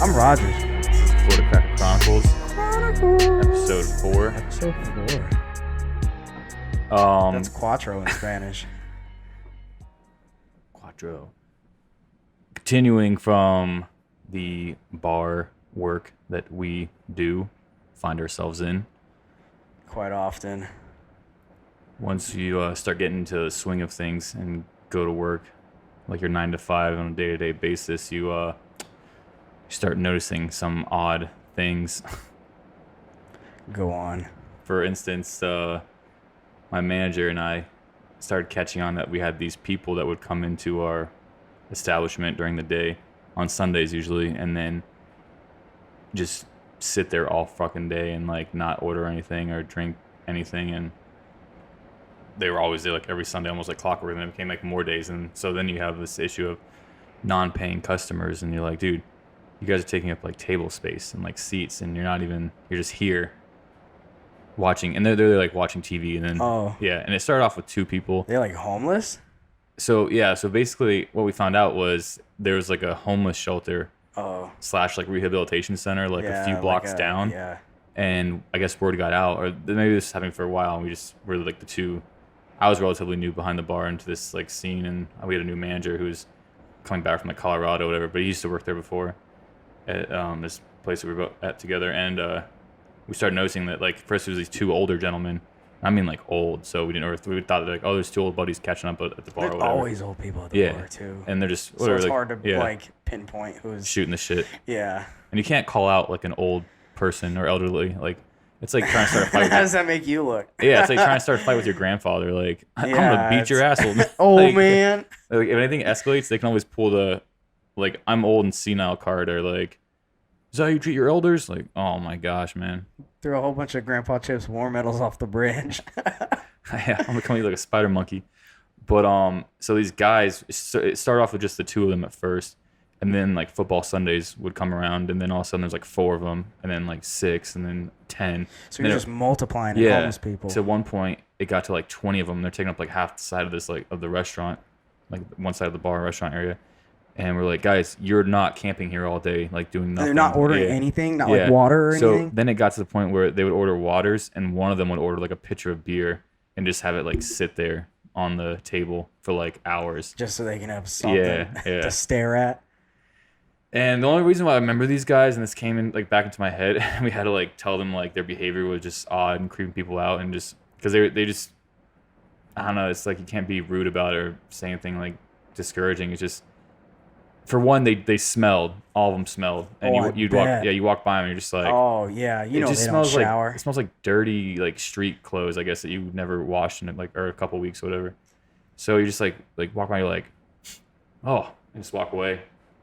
I'm Rogers. This is Florida Cracker Chronicles, episode 4. Episode 4. That's cuatro in Spanish. Quattro. Continuing from the bar work that we find ourselves in. Quite often. Once you start getting into the swing of things and go to work, like your 9 to 5 on a day-to-day basis, you start noticing some odd things. Go on. For instance, my manager and I started catching on that we had these people that would come into our establishment during the day, on Sundays usually, and then just sit there all fucking day and like not order anything or drink anything. And they were always there like every Sunday, almost like clockwork, and then it became like more days. And so then you have this issue of non-paying customers, and you're like, dude, you guys are taking up like table space and like seats, and you're just here watching, and they're like watching TV. And then yeah, and it started off with 2 people. They're like homeless? So yeah, so basically what we found out was there was like a homeless shelter / like rehabilitation center like a few blocks down. Yeah. And I guess word got out, or maybe this was happening for a while, and we just were like the 2. I was relatively new behind the bar into this like scene, and we had a new manager who's coming back from like Colorado or whatever, but he used to work there before at this place that we were at together. And we started noticing that like first there was these 2 older gentlemen. I mean like old, so we thought that like, oh, there's 2 old buddies catching up at the bar. There's or whatever. always old people at the bar too. And they're just so it's like, hard to like pinpoint who's shooting the shit. Yeah. And you can't call out like an old person or elderly. Like it's like trying to start a fight. How does that make you look? Yeah, it's like trying to start a fight with your grandfather. Like I'm gonna beat your asshole. Oh like, man. Like if anything escalates, they can always pull the like I'm old and senile card, or like, is that how you treat your elders? Like, oh my gosh, man. Threw a whole bunch of Grandpa Chip's war medals off the bridge. Yeah, I'm becoming like a spider monkey. But so these guys, it started off with just the 2 of them at first, and then like football Sundays would come around, and then all of a sudden there's like 4 of them, and then like 6, and then 10. So you're just multiplying homeless people. So at one point it got to like 20 of them. They're taking up like half the side of this of the restaurant, like one side of the bar restaurant area. And we're like, guys, you're not camping here all day, like doing nothing. They're not ordering anything, not like water or anything. So then it got to the point where they would order waters, and one of them would order like a pitcher of beer and just have it like sit there on the table for like hours, just so they can have something to stare at. And the only reason why I remember these guys, and this came in like back into my head, we had to like tell them like their behavior was just odd and creeping people out, and just because they just, I don't know, it's like you can't be rude about it or say anything like discouraging. It's just, for one, they smelled. All of them smelled, and you walk by them, and you're just like, oh yeah, you know, it just they smells don't shower. It smells like dirty like street clothes, I guess, that you never washed in like or a couple weeks or whatever. So you just like walk by, you're like, oh, and just walk away.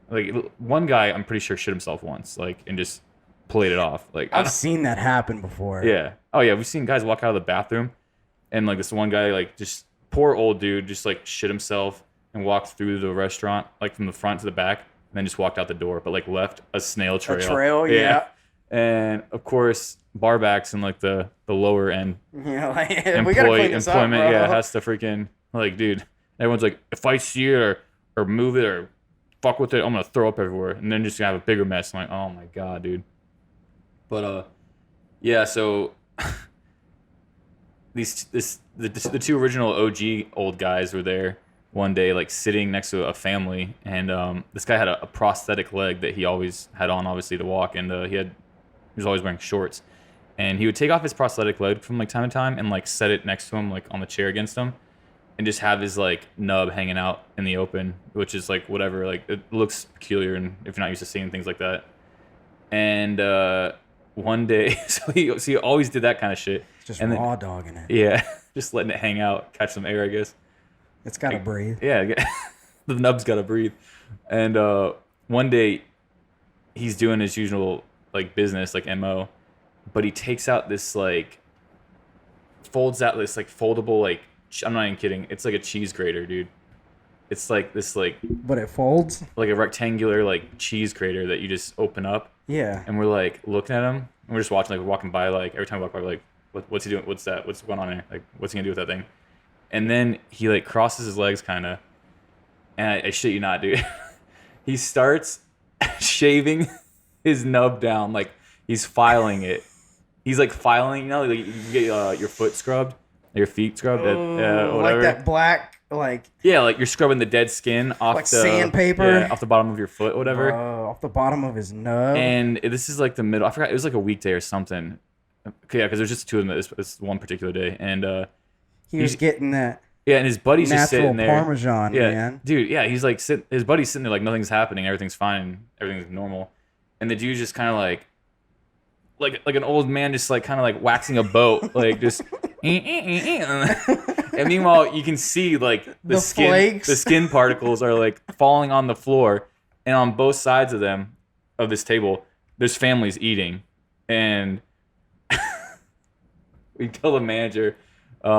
Like one guy, I'm pretty sure shit himself once, like, and just played it off. Like I've seen that happen before. Yeah. Oh yeah, we've seen guys walk out of the bathroom, and like this one guy, like just poor old dude, just like shit himself and walked through the restaurant, like from the front to the back, and then just walked out the door, but like left a snail trail. A trail, yeah. And of course, barbacks and like the lower end, yeah, like, we gotta clean this employment, up, bro. has to freaking like, dude. Everyone's like, if I see it or move it or fuck with it, I'm gonna throw up everywhere, and then just gonna have a bigger mess. I'm like, oh my god, dude. But yeah, so the 2 original OG old guys were there one day, like sitting next to a family, and this guy had a prosthetic leg that he always had on, obviously, to walk, and he was always wearing shorts, and he would take off his prosthetic leg from like time to time and like set it next to him, like on the chair against him, and just have his like nub hanging out in the open, which is like whatever, like it looks peculiar, and if you're not used to seeing things like that. And one day, so he always did that kind of shit, just raw dogging it. Yeah, just letting it hang out, catch some air, I guess. It's gotta breathe. Yeah, the nub's gotta breathe. And one day, he's doing his usual like business, like MO, but he takes out this like, folds out this like foldable like, I'm not even kidding, it's like a cheese grater, dude. It's like this like, but it folds like a rectangular like cheese grater that you just open up. Yeah. And we're like looking at him, and we're just watching, like we're walking by, like every time we walk by, we're like, what's he doing? What's that? What's going on here? Like, what's he gonna do with that thing? And then he like crosses his legs kind of, and I shit you not, dude. He starts shaving his nub down, like he's filing it. He's like filing, you know, like you get your foot scrubbed, your feet scrubbed, whatever. Like that black, like yeah, like you're scrubbing the dead skin off like the sandpaper, off the bottom of your foot, whatever. Off the bottom of his nub. And this is like the middle. I forgot, it was like a weekday or something. Okay, yeah, because there's just two of them this one particular day, and he was getting that. Yeah, and his buddy's just sitting there. Parmesan, yeah, man. Dude, yeah, he's like his buddy's sitting there like nothing's happening, everything's fine, everything's normal, and the dude's just kind of like an old man just like kind of like waxing a boat, like just. And meanwhile, you can see like the skin, flakes. the skin particles are like falling on the floor, and on both sides of them, of this table, there's families eating, and we tell the manager, he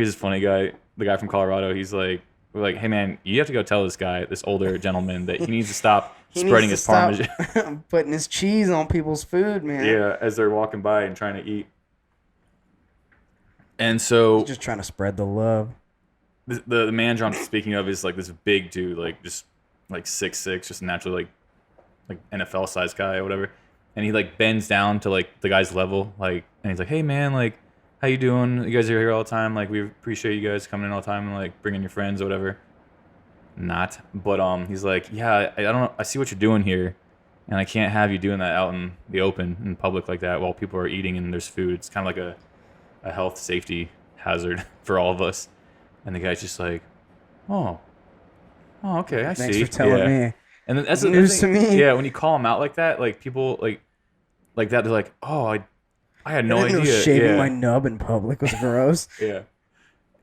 was this funny guy, the guy from Colorado. He's like, we're like, hey man, you have to go tell this guy, this older gentleman, that he needs to stop spreading his parmesan, putting his cheese on people's food, man. Yeah, as they're walking by and trying to eat. And so, he's just trying to spread the love. The manager I'm speaking of is like this big dude, like just like 6'6", just naturally like NFL size guy or whatever. And he like bends down to like the guy's level, like, and he's like, hey man, like, how you doing? You guys are here all the time. Like, we appreciate you guys coming in all the time and like bringing your friends or whatever. Not, but he's like, yeah, I don't know, I see what you're doing here, and I can't have you doing that out in the open in public like that while people are eating and there's food. It's kind of like a health safety hazard for all of us. And the guy's just like, oh okay, I see. Thanks for telling me. And then that's news to me. Yeah, when you call them out like that, like people like that, they're like, oh, I had no idea. Shaving my nub in public was gross. Yeah.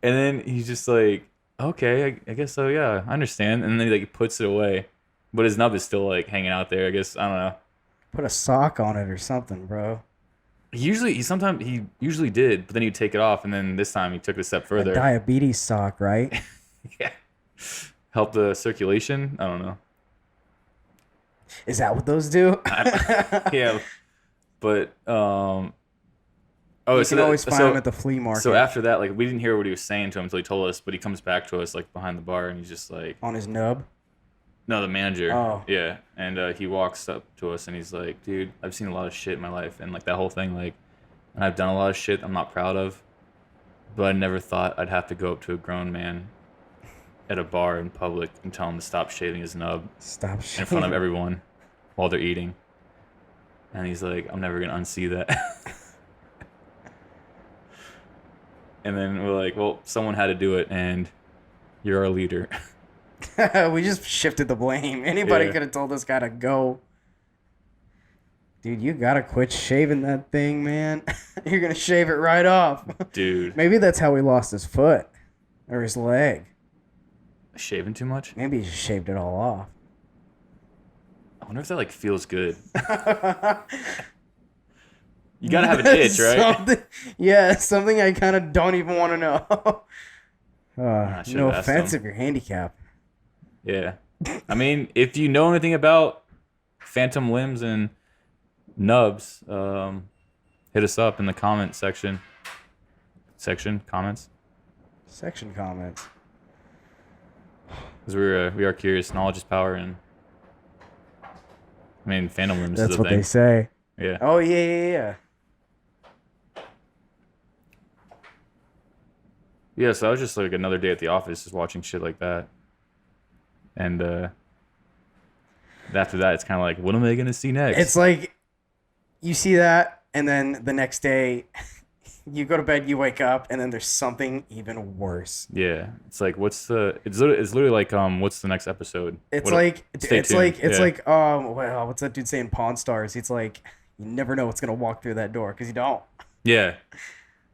And then he's just like, okay, I guess so. Yeah, I understand. And then he like puts it away, but his nub is still like hanging out there. I guess, I don't know. Put a sock on it or something, bro. He usually did, but then he'd take it off, and then this time he took it a step further. A diabetes sock, right? Yeah. Help the circulation? I don't know. Is that what those do? Yeah. But you can always find them at the flea market. So after that, like, we didn't hear what he was saying to him until he told us, but he comes back to us like behind the bar, and he's just like on his nub. No, the manager. Oh. Yeah. And he walks up to us and he's like, dude, I've seen a lot of shit in my life. And like that whole thing, like, and I've done a lot of shit I'm not proud of. But I never thought I'd have to go up to a grown man at a bar in public and tell him to stop shaving his nub. Stop shaving. In front of everyone while they're eating. And he's like, I'm never going to unsee that. And then we're like, well, someone had to do it and you're our leader. We just shifted the blame. Anybody could have told this guy to go. Dude, you gotta quit shaving that thing, man. You're gonna shave it right off. Dude. Maybe that's how he lost his foot. Or his leg. Shaving too much? Maybe he just shaved it all off. I wonder if that like feels good. You gotta have an itch, right? Something I kind of don't even want to know. No offense if you're handicapped. Yeah. I mean, if you know anything about phantom limbs and nubs, hit us up in the comment section. Comments? Section comments. Because we are curious. Knowledge is power, and I mean, phantom limbs That's is a what thing. they say. Yeah. Oh, yeah. Yeah, so I was just like another day at the office just watching shit like that. And after that, it's kind of like, what am I going to see next? It's like you see that, and then the next day you go to bed, you wake up, and then there's something even worse. Yeah. It's like, it's literally like, what's the next episode? It's like, well, what's that dude saying? Pawn Stars. It's like, you never know what's going to walk through that door because you don't. Yeah.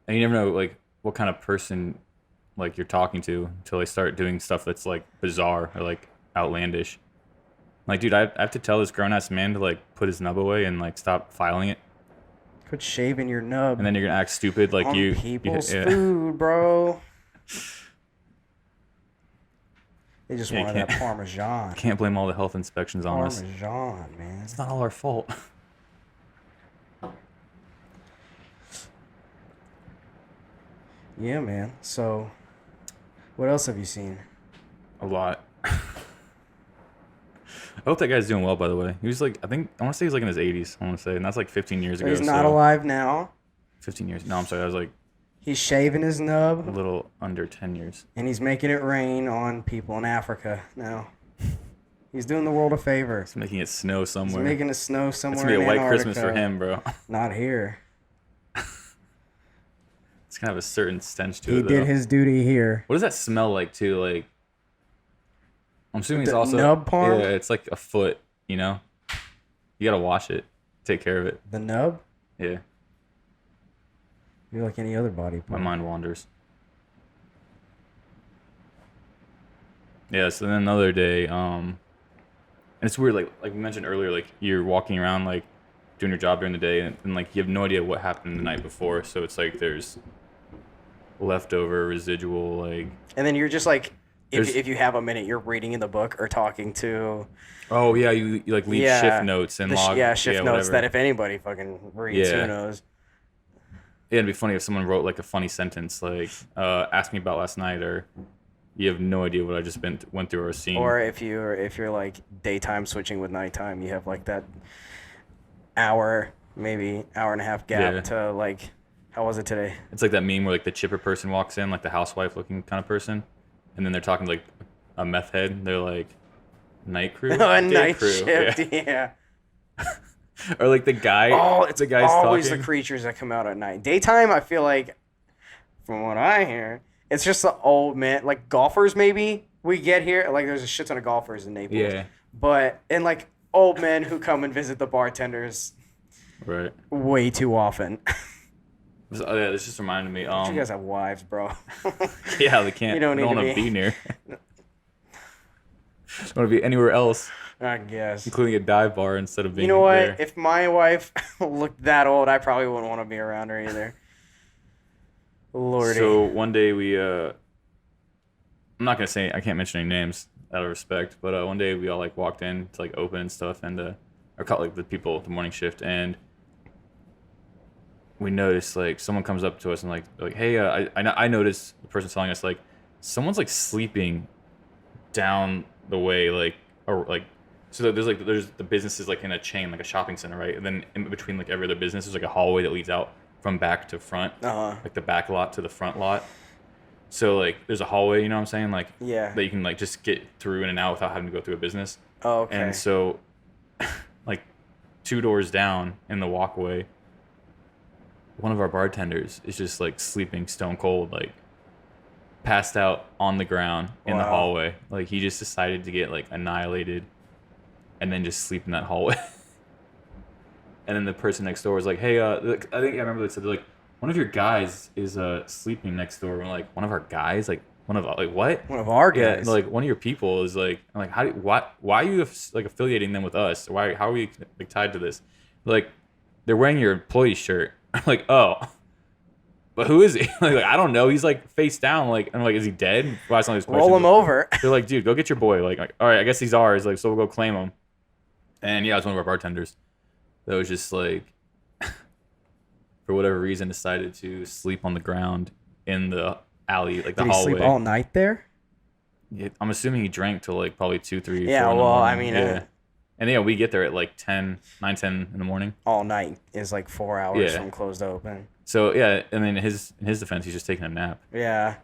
And you never know, like, what kind of person like you're talking to until they start doing stuff that's like bizarre or like outlandish. Like, dude, I have to tell this grown-ass man to like put his nub away and like stop filing it. Quit shaving your nub. And then you're gonna act stupid like on you people's food, bro. They just wanted that Parmesan. Can't blame all the health inspections on us. Parmesan, man. It's not all our fault. Yeah, man. So, what else have you seen? A lot. hope that guy's doing well, by the way. He was like, I want to say he's like in his 80s. I want to say, and that's like 15 years ago. He's not alive now. 15 years. No, I'm sorry. I was like He's shaving his a nub, little under 10 years. and he's making it rain on people in Africa now. He's doing the world a favor. He's making it snow He's somewhere. making it snow It's somewhere gonna be in a white Antarctica. Christmas for him, bro. Not here. It's gonna have a certain stench to He it. did Though. his duty here. What does that smell like too? Like, I'm assuming it's The also nub pond? Yeah, it's like a foot. You know, you gotta wash it, take care of it. The nub? Yeah, You're like any other body my part. mind wanders. Yeah. So then another day, and it's weird. Like we mentioned earlier, like you're walking around like doing your job during the day, and like you have no idea what happened the night before. So it's like there's leftover residual like. And then you're just like, There's- if you have a minute, you're reading in the book or talking to Oh yeah, you like leave shift notes and log. shift notes whatever. that if anybody fucking reads, Yeah. who knows? Yeah, it'd be funny if someone wrote like a funny sentence like, "Ask me about last night," or "You have no idea what I just went through or seen." Or if you're like daytime switching with nighttime, you have like that hour, maybe hour and a half gap Yeah. to like, how was it today? It's like that meme where like the chipper person walks in, like the housewife looking kind of person, and then they're talking to, like a meth head. They're like, "Night crew." A Day night crew. shift, Yeah. yeah. Or like the guy. Oh, it's the guy's always talking. the creatures that come out at night. Daytime, I feel like, from what I hear, it's just the old man, like golfers. Maybe we get here, like there's a shit ton of golfers in Naples. Yeah. But and like old men who come and visit the bartenders Right. way too often. Oh, yeah, this just reminded me. You guys have wives, bro. Yeah, they can't. You don't they need don't to want to be- be near. Don't want to be anywhere else, I guess. including a dive bar instead of being You know what? there. If my wife looked that old, I probably wouldn't want to be around her either. Lordy. So one day we, I'm not gonna say, I can't mention any names out of respect, but one day we all like walked in to like open and stuff, and or caught like the people the morning shift, and we noticed like someone comes up to us and like hey, I noticed the person telling us like someone's like sleeping down the way like or like. So there's the businesses like in a chain, like a shopping center, right? And then in between like every other business, there's like a hallway that leads out from back to front, like the back lot to the front lot. So like there's a hallway, you know what I'm saying? Like Yeah. that you can like just get through in and out without having to go through a business. Oh, okay. And so like 2 doors down in the walkway, one of our bartenders is just like sleeping stone cold, like passed out on the ground in the Wow. hallway. Like he just decided to get like annihilated and then just sleep in that hallway. And then the person next door was like, "Hey, I think I remember they said they're like, one of your guys is sleeping next door." We're like, "One of our guys? Like one of like what?" One of our Yeah, guys. like one of your people is like, I'm like, why are you like affiliating them with us? How are we like tied to this? Like, they're wearing your employee shirt. I'm like, oh, but who is he? Like, I don't know. He's like face down. Like, I'm like, is he dead? Why is all these Roll him questions? over. They're like, dude, go get your boy. Like, all right, I guess he's ours. Like, so we'll go claim him. And yeah, it was one of our bartenders that was just like, for whatever reason, decided to sleep on the ground in the alley, like the Did he hallway. sleep all night there? Yeah, I'm assuming he drank till like probably 2, 3, Yeah, 4 in the well, I morning. mean, yeah. And yeah, we get there at like 9, 10 in the morning. All night is like 4 hours Yeah. from closed to open. So yeah, and then in his defense, he's just taking a nap. Yeah.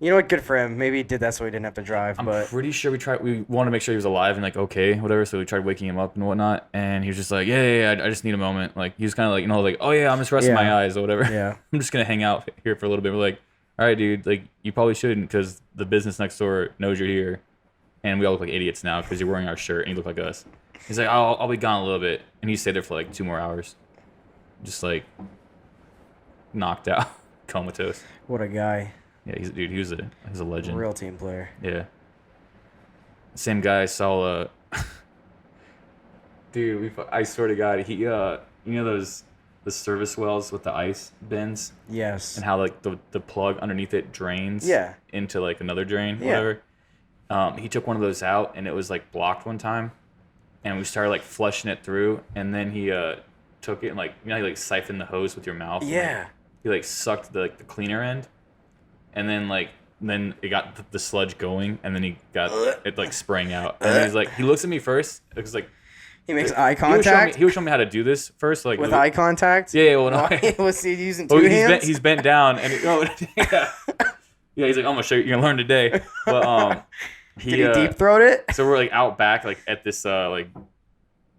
You know what? Good for him. Maybe he did that so he didn't have to drive. I'm But pretty sure we wanted to make sure he was alive and like okay, whatever. So we tried waking him up and whatnot, and he was just like, yeah, I just need a moment. Like he was kind of like, like, oh yeah, I'm just resting my Yeah. eyes or whatever. yeah, I'm just gonna hang out here for a little bit. We're like, all right, dude, like you probably shouldn't because the business next door knows you're here, and we all look like idiots now because you're wearing our shirt and you look like us. He's like, I'll be gone a little bit, and he stayed there for like 2 more hours, just like knocked out, comatose. what a guy. Yeah, he's a legend. Real team player. Yeah. Same guy saw dude, I swear to God, he you know the service wells with the ice bins Yes. and how like the plug underneath it drains Yeah. into like another drain, Yeah. whatever. He took one of those out and it was like blocked one time, and we started like flushing it through, and then he took it and like he like siphoned the hose with your mouth. And, Yeah. like, he like sucked the cleaner end, and then like then it got the sludge going, and then he got it like spraying out. And then he's like, he looks at me first. It's like he makes eye contact. He was showing me how to do this first, like with eye contact. Yeah, well, no, was he using two hands? He's bent down, and yeah, he's like, I'm gonna show you. You're gonna learn today. But did he deep throat it? So we're like out back, like at this like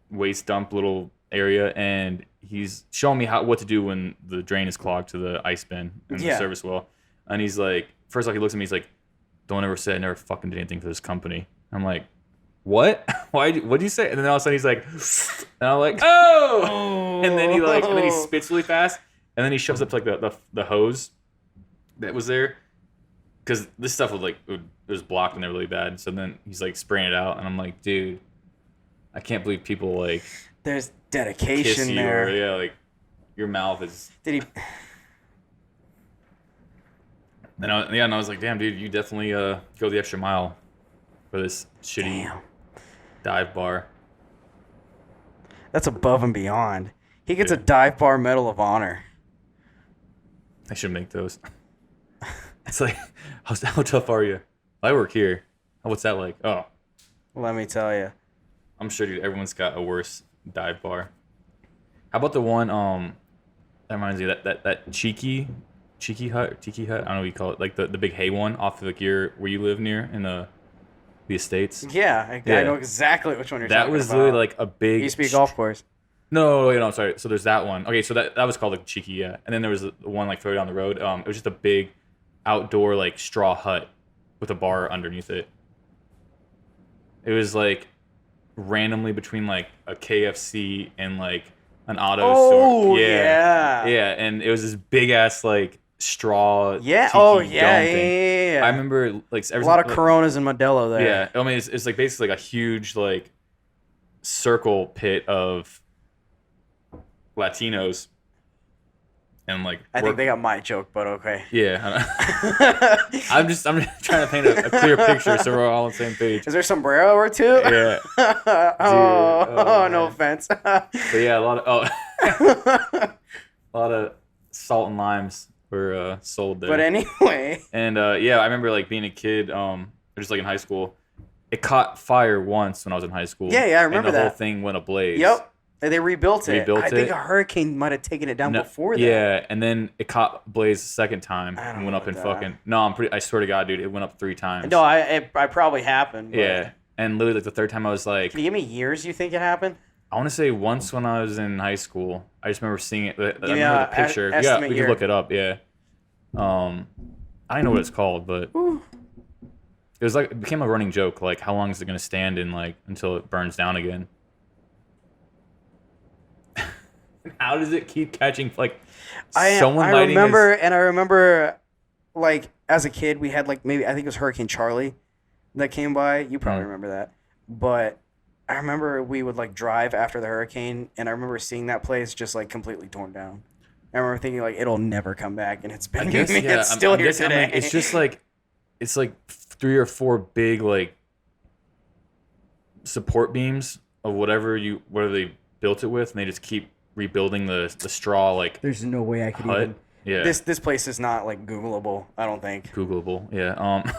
waste dump little area, and he's showing me what to do when the drain is clogged to the ice bin in the service well. And he's like, first off, he looks at me, he's like, don't ever say I never fucking did anything for this company. I'm like, what? What'd you say? And then all of a sudden he's like, and I'm like, oh! And then he spits really fast, and then he shoves up to like the hose that was there, because this stuff it was blocked and they're really bad. So then he's like spraying it out, and I'm like, dude, I can't believe people like there's dedication kiss you there. Or, like your mouth is. Did he? And I was like, damn, dude, you definitely go the extra mile for this shitty dive bar. That's above and beyond. He gets a dive bar Medal of Honor. I should make those. It's like, how tough are you? I work here. What's that like? Oh, let me tell you. I'm sure, dude, everyone's got a worse dive bar. How about the one that reminds me that cheeky hut, or tiki hut, I don't know what you call it, like the big hay one off of like where you live near in the estates. Yeah, I know exactly which one you're talking about. That was literally like a big. It used to be a golf course. No, sorry. So there's that one. Okay, so that was called like cheeky, yeah. And then there was the one like further down the road. It was just a big outdoor like straw hut with a bar underneath it. It was like randomly between like a KFC and like an auto store. Yeah, and it was this big ass like straw. Yeah. Dome thing. Yeah. I remember like a lot of Coronas and Modelo there. Yeah, I mean it's like basically like a huge like circle pit of Latinos, and like I think they got my joke, but okay. Yeah, I'm just trying to paint a clear picture so we're all on the same page. Is there sombrero or two? Yeah. Dude, no offense. But yeah, a lot of salt and limes were sold there. But anyway. And yeah, I remember like being a kid, or just like in high school. It caught fire once when I was in high school. Yeah, I remember and the that. whole thing went ablaze. Yep. They rebuilt it. I think it. a hurricane might have taken it down before that. Yeah, and then it caught blaze the second time and went up in fucking. No, I swear to God, dude, it went up 3 times. No, I probably happened. But... Yeah, and literally like the third time I was like. Can you give me years you think it happened? I want to say once when I was in high school. I just remember seeing it. I remember the picture. Yeah, we could look it up. Yeah. I don't know what it's called, but it was like it became a running joke. Like, how long is it gonna stand in like until it burns down again? How does it keep catching like someone lighting? I remember like as a kid we had like maybe I think it was Hurricane Charlie that came by. You probably remember that. But I remember we would like drive after the hurricane and I remember seeing that place just like completely torn down. I remember thinking like it'll never come back and it's been it's still here today. It's just like it's like 3 or 4 big like support beams of whatever they built it with, and they just keep rebuilding the straw like. There's no way I could hut. even. Yeah. This place is not like Googleable. I don't think. Googleable. Yeah.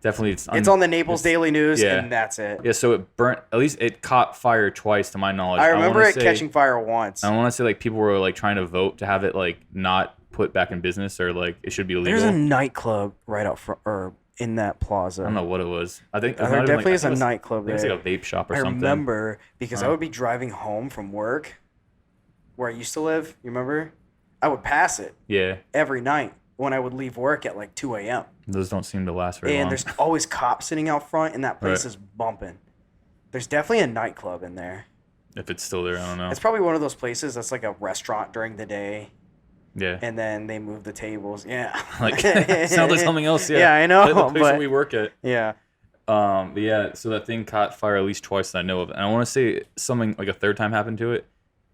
Definitely, it's on the Naples Daily News, and that's it. Yeah, so it burnt. At least it caught fire twice, to my knowledge. I remember it catching fire once. I want to say like people were like trying to vote to have it like not put back in business, or like it should be illegal. There's a nightclub right out front, or in that plaza. I don't know what it was. I think there definitely is a nightclub there. It's like a vape shop or something. I remember because I would be driving home from work, where I used to live. You remember? I would pass it. Yeah. Every night when I would leave work at like 2 a.m. Those don't seem to last very long. And there's always cops sitting out front, and that place is bumping. There's definitely a nightclub in there. If it's still there, I don't know. It's probably one of those places that's like a restaurant during the day. Yeah. And then they move the tables. Yeah. Like sounds like something else. Yeah. Yeah, I know. The place where we work at. Yeah. But yeah, so that thing caught fire at least twice that I know of. And I want to say something like a third time happened to it.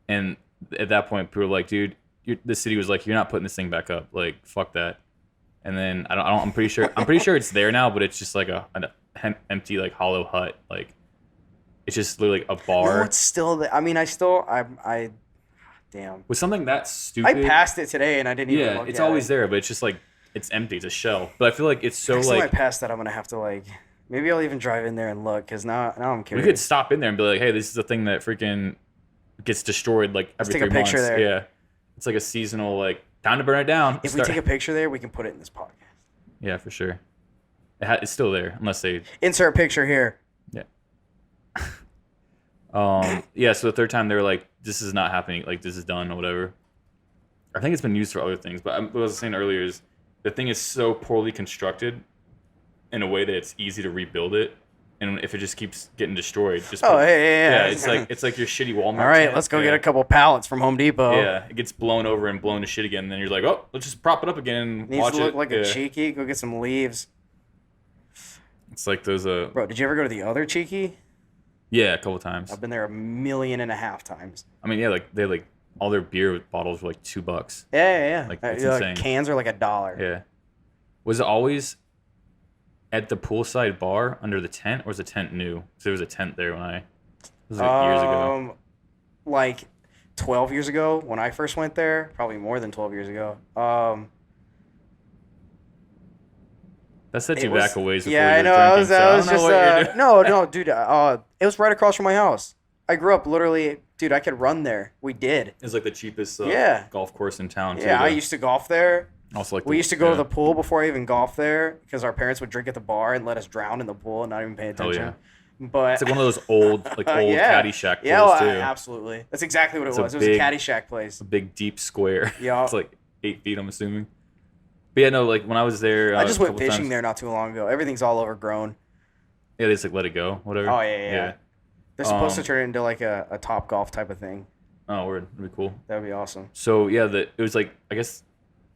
And at that point, people were like, dude, the city was like, you're not putting this thing back up. Like, fuck that. And then I'm pretty sure it's there now, but it's just like an empty like hollow hut. Like it's just literally like a bar. No, it's still there. I mean, damn. With something that stupid. I passed it today and I didn't even look it's at always it. there, but it's just like it's empty. It's a shell. But I feel like it's so Next time I like pass that, I'm gonna have to like. Maybe I'll even drive in there and look, because now I'm we curious. could stop in there and be like, hey, this is the thing that freaking gets destroyed like every take a 3 months. picture there. Yeah, it's like a seasonal like time to burn it down. If we take a picture there, we can put it in this podcast. Yeah, for sure. It's still there unless they Insert picture here. yeah. Yeah. So the third time they were like, this is not happening. Like this is done or whatever. I think it's been used for other things, but what I was saying earlier is the thing is so poorly constructed in a way that it's easy to rebuild it, and if it just keeps getting destroyed, just Yeah. it's like your shitty Walmart. All right, tent. let's go get a couple pallets from Home Depot. Yeah, it gets blown over and blown to shit again, and then you're like, oh, let's just prop it up again and Needs watch to look it. like a cheeky. Go get some leaves. It's like those Bro, did you ever go to the other cheeky? yeah, a couple times. I've been there 1.5 million times. I mean, yeah, like they like all their beer bottles were like $2. Yeah. Like, it's insane. Cans are like $1. Yeah. Was it always at the poolside bar under the tent, or was the tent new? Because there was a tent there when it was like years ago. Like 12 years ago when I first went there, probably more than 12 years ago. That set you back a ways before yeah, you I were know. I drinking, was so I don't know just what you're doing. no, dude. It was right across from my house. I grew up literally, dude. I could run there. We did. It's like the cheapest Yeah. golf course in town. Yeah, too, I used to golf there. also like We used to go to the pool before I even golfed there because our parents would drink at the bar and let us drown in the pool and not even pay attention. yeah. But It's like one of those old yeah. Caddyshack pools Yeah, too. absolutely. That's exactly what it It's a was. It was a Caddyshack place. A big deep square. Yeah. It's like 8 feet, I'm assuming. But yeah, no, like when I was there, I just a went couple fishing times, there not too long ago. Everything's all overgrown. Yeah, they just like let it go, whatever. Oh, yeah. They're supposed to turn it into like a Top Golf type of thing. Oh, word, that'd be cool. That would be awesome. So yeah, it was like I guess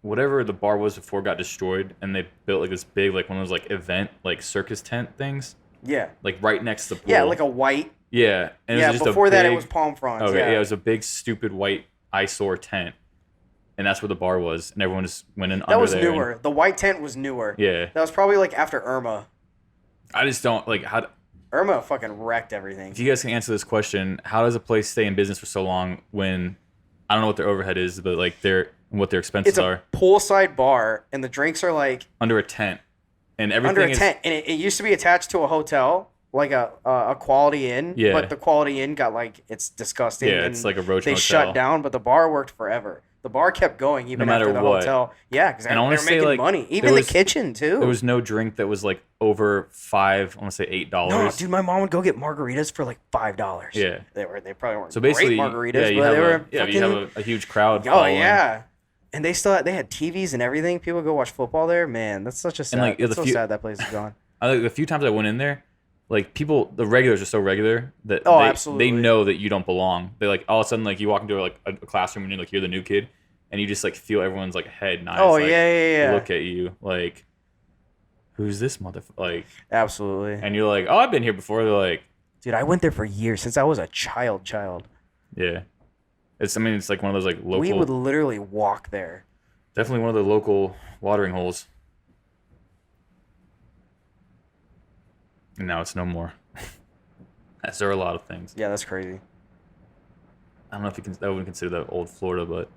whatever the bar was before got destroyed, and they built like this big like one of those like event like circus tent things, Yeah. like right next to the pool. Yeah, like a white. yeah, and it was just before a that it big- was palm fronds. Okay, yeah. it was a big stupid white eyesore tent, and that's where the bar was, and everyone just went in That under was there. and- newer. The white tent was newer. yeah, That was probably like after Irma. I just don't like how. Irma fucking wrecked everything. If you guys can answer this question, how does a place stay in business for so long when I don't know what their overhead is, but like what their expenses It's a are poolside bar, and the drinks are like under a tent, and everything under a is tent, and it used to be attached to a hotel, like a Quality Inn. Yeah. But the Quality Inn got like it's disgusting. Yeah, and it's like a roach They motel. shut down, but the bar worked forever. The bar kept going even No matter after the what. hotel. Yeah, because they And I were wanna say, making like, money. there Even was- the kitchen too. there was no drink that was like over $5. I want to say $8. no, dude. My mom would go get margaritas for like $5. Yeah. they probably weren't So basically, great margaritas, yeah, you but have they were you fucking. have a huge crowd. Oh following. yeah, and they had TVs and everything. People go watch football there. Man, that's such a sad. like, It's the so few- sad that place is gone. The few times I went in there, like people, the regulars are so regular that Oh, they absolutely. know that you don't belong. They like all of a sudden like you walk into like a classroom and you're the new kid, and you just like feel everyone's like head and eyes. Oh, like, yeah. Look at you like, who's this motherfucker? Like, Absolutely, and you're like, oh, I've been here before. They're like, dude. I went there for years since I was a child. yeah. It's like one of those like local. We would literally walk there. Definitely one of the local watering holes. And now it's no more. As there are a lot of things. Yeah, that's crazy. I don't know if I wouldn't consider that old Florida, but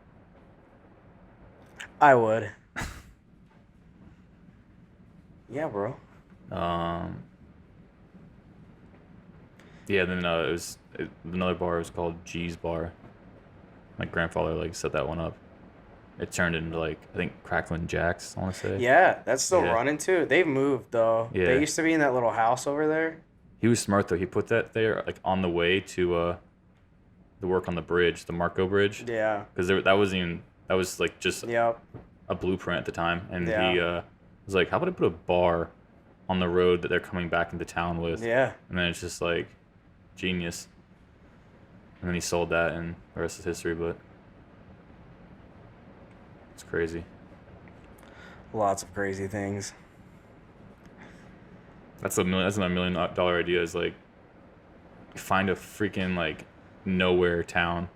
I would. Yeah, bro. yeah. Then another bar was called G's Bar. My grandfather like set that one up. It turned into like I think Cracklin' Jack's. I want to say. Yeah, that's still Yeah. running too. They've moved though. Yeah. They used to be in that little house over there. He was smart though. He put that there like on the way to the work on the bridge, the Marco Bridge. Yeah. Because that was like just Yep. a blueprint at the time, and Yeah. he was like, "How about I put a bar on the road that they're coming back into town with?" Yeah. And then it's just like genius. And then he sold that, and the rest is history. But it's crazy. Lots of crazy things. That's another $1 million idea. Is like find a freaking like nowhere town,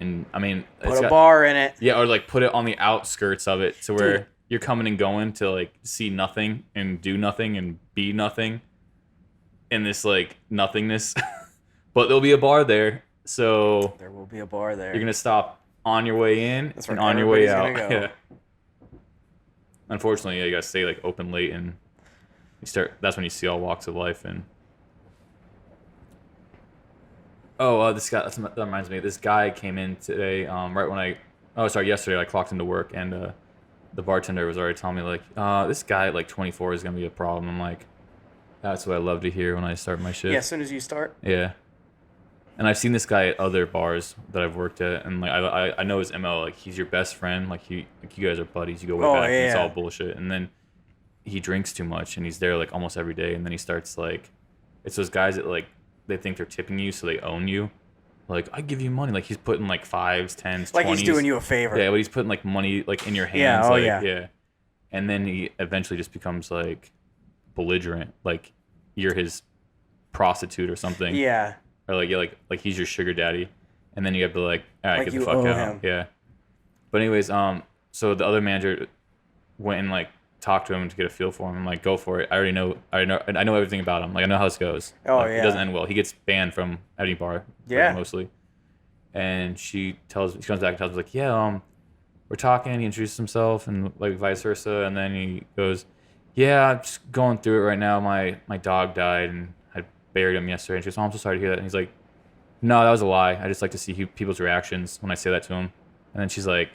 and I mean Put a bar in it. Yeah, or like put it on the outskirts of it to where Dude. you're coming and going to like see nothing and do nothing and be nothing in this like nothingness. But there'll be a bar there, so There will be a bar there. you're gonna stop on your way in That's and where on your way out. everybody's gonna go. unfortunately, you gotta stay like open late, and that's when you see all walks of life. And this guy, that reminds me. This guy came in today, right when yesterday I clocked into work, and the bartender was already telling me like, this guy at like 24 is gonna be a problem. I'm like, that's what I love to hear when I start my shift. Yeah, as soon as you start. Yeah. And I've seen this guy at other bars that I've worked at, and like I know his MO. Like, he's your best friend. Like, you guys are buddies. You go way back. And it's all bullshit. And then he drinks too much, and he's there like almost every day. And then he starts like, it's those guys that like they think they're tipping you, so they own you. Like, I give you money. Like, he's putting like 5s, 10s, 20s. Like he's doing you a favor. Yeah, but he's putting like money like in your hands. Yeah. Yeah. And then he eventually just becomes like belligerent. Like, you're his prostitute or something. Yeah. Or like he's your sugar daddy, and then you have to like, all right, like get the fuck out. Him. Yeah. But anyways, so the other manager went and like talked to him to get a feel for him. I'm like, go for it. I know everything about him. Like, I know how this goes. Oh, like, yeah. It doesn't end well. He gets banned from any bar. Yeah. Like, mostly. And she comes back and tells me like, yeah, we're talking. He introduces himself and like vice versa, and then he goes, yeah, I'm just going through it right now. My dog died and I buried him yesterday. And she goes, oh, I'm so sorry to hear that. And he's like, no, that was a lie. I just like to see people's reactions when I say that to him. And then she's like,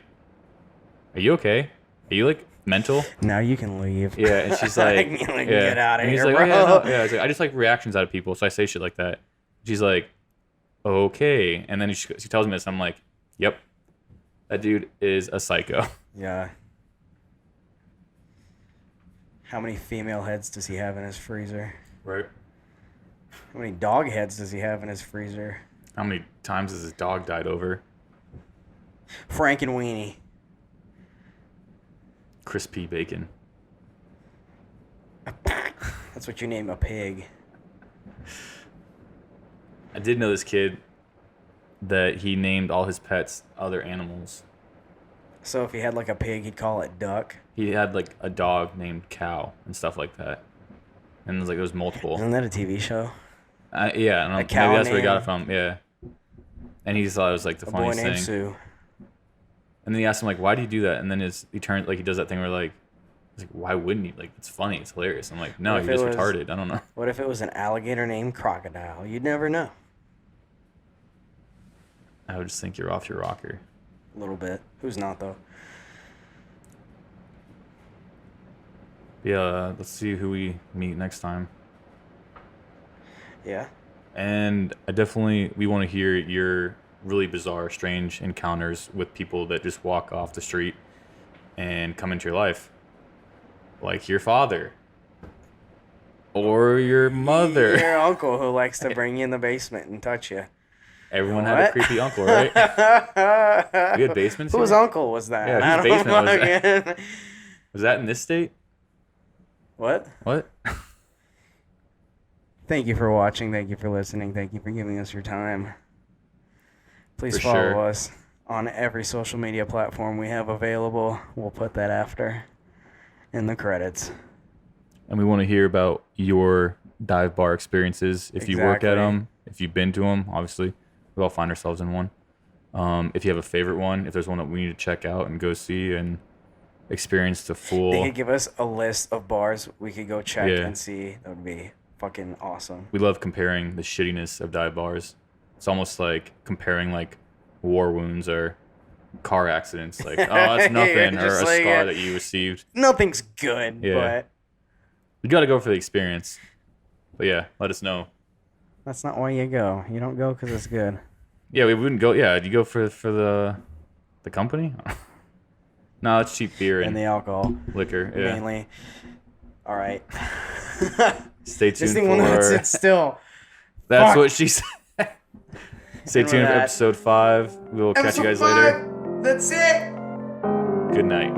are you okay? Are you like mental? Now you can leave. Yeah, and she's like, get out of and here, he's like, bro. oh, yeah, no. Yeah, it's like, I just like reactions out of people, so I say shit like that. She's like, okay. And then she tells me this, and I'm like, yep, that dude is a psycho. Yeah. How many female heads does he have in his freezer? Right. How many dog heads does he have in his freezer? How many times has his dog died over? Frank and Weenie. Crispy bacon. That's what you name a pig. I did know this kid that he named all his pets other animals. So if he had like a pig, he'd call it Duck. He had like a dog named Cow and stuff like that. And it was multiple. Isn't that a TV show? Yeah, I don't know. Maybe that's where he got it from. Yeah. And he just thought it was like the funniest thing. Sue. And then he asked him like, "Why do you do that?" And then he turns like he does that thing where like, he's like, "Why wouldn't he? Like, it's funny, it's hilarious." I'm like, "No, you're just retarded. I don't know." What if it was an alligator named Crocodile? You'd never know. I would just think you're off your rocker. A little bit. Who's not though? Yeah, let's see who we meet next time. Yeah. And we want to hear your really bizarre, strange encounters with people that just walk off the street and come into your life. Like your father. Or your mother. Your uncle who likes to bring you in the basement and touch you. Everyone had a creepy uncle, right? We had basements Whose here? uncle was that? Yeah, whose basement was that? Was that in this state? What? Thank you for watching. Thank you for listening. Thank you for giving us your time. Please follow us on every social media platform we have available. We'll put that after in the credits. And we want to hear about your dive bar experiences. If you work at them, if you've been to them, obviously. We all find ourselves in one. If you have a favorite one, if there's one that we need to check out and go see and experience the full... They could give us a list of bars we could go check and see. That would be fucking awesome. We love comparing the shittiness of dive bars. It's almost like comparing like war wounds or car accidents. Like, oh, that's nothing. Or a like, scar that you received. Nothing's good, but... You got to go for the experience. But yeah, let us know. That's not why you go. You don't go because it's good. Yeah, we wouldn't go. Yeah, do you go for the company? No, it's cheap beer and the alcohol. Liquor, yeah. Mainly. All right. Stay tuned this thing will not sit still. That's Fuck. what she said. Stay tuned for episode 5. We will catch you guys later. That's it. Good night.